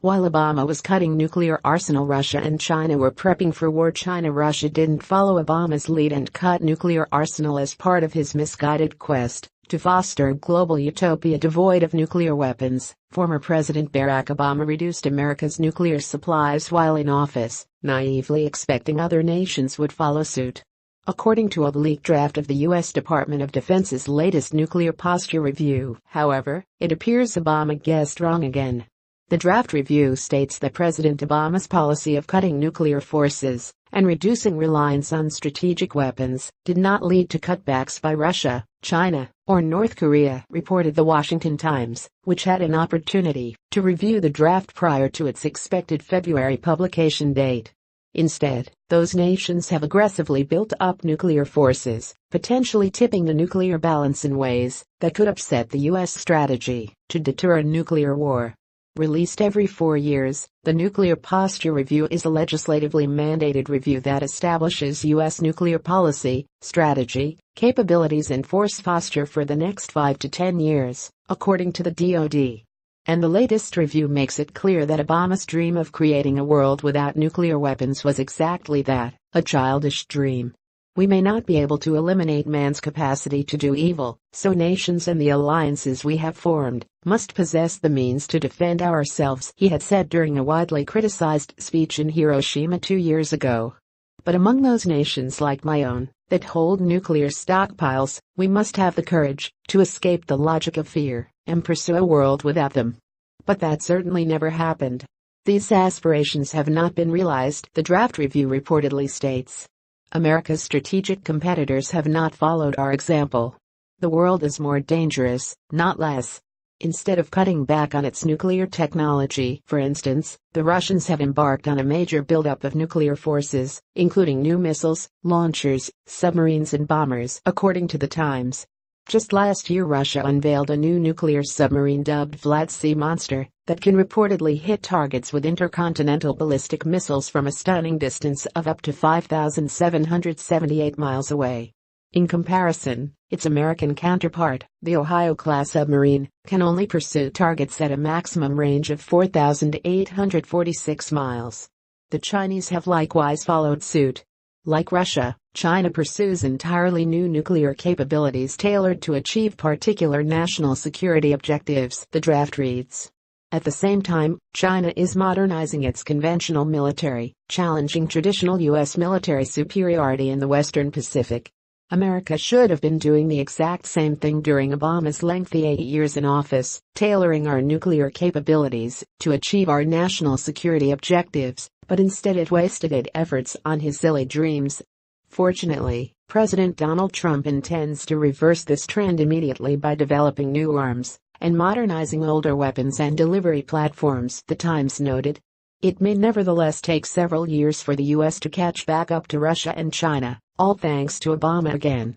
While Obama was cutting nuclear arsenal, Russia and China were prepping for war. Russia didn't follow Obama's lead and cut nuclear arsenal as part of his misguided quest to foster a global utopia devoid of nuclear weapons. Former President Barack Obama reduced America's nuclear supplies while in office, naively expecting other nations would follow suit. According to a leaked draft of the U.S. Department of Defense's latest nuclear posture review, however, it appears Obama guessed wrong again. The draft review states that President Obama's policy of cutting nuclear forces and reducing reliance on strategic weapons did not lead to cutbacks by Russia, China, or North Korea, reported The Washington Times, which had an opportunity to review the draft prior to its expected February publication date. Instead, those nations have aggressively built up nuclear forces, potentially tipping the nuclear balance in ways that could upset the U.S. strategy to deter a nuclear war. Released every 4 years, the Nuclear Posture Review is a legislatively mandated review that establishes U.S. nuclear policy, strategy, capabilities and force posture for the next 5 to 10 years, according to the DoD. And the latest review makes it clear that Obama's dream of creating a world without nuclear weapons was exactly that, a childish dream. We may not be able to eliminate man's capacity to do evil, so nations and the alliances we have formed must possess the means to defend ourselves, he had said during a widely criticized speech in Hiroshima 2 years ago. But among those nations like my own, that hold nuclear stockpiles, we must have the courage to escape the logic of fear and pursue a world without them. But that certainly never happened. These aspirations have not been realized, the draft review reportedly states. America's strategic competitors have not followed our example. The world is more dangerous, not less. Instead of cutting back on its nuclear technology, for instance, the Russians have embarked on a major buildup of nuclear forces, including new missiles, launchers, submarines and bombers, according to the Times. Just last year, Russia unveiled a new nuclear submarine dubbed Vlad Sea Monster that can reportedly hit targets with intercontinental ballistic missiles from a stunning distance of up to 5,778 miles away. In comparison, its American counterpart, the Ohio-class submarine, can only pursue targets at a maximum range of 4,846 miles. The Chinese have likewise followed suit. Like Russia, China pursues entirely new nuclear capabilities tailored to achieve particular national security objectives, the draft reads. At the same time, China is modernizing its conventional military, challenging traditional U.S. military superiority in the Western Pacific. America should have been doing the exact same thing during Obama's lengthy 8 years in office, tailoring our nuclear capabilities to achieve our national security objectives, but instead it wasted its efforts on his silly dreams. Fortunately, President Donald Trump intends to reverse this trend immediately by developing new arms and modernizing older weapons and delivery platforms, the Times noted. It may nevertheless take several years for the U.S. to catch back up to Russia and China, all thanks to Obama again.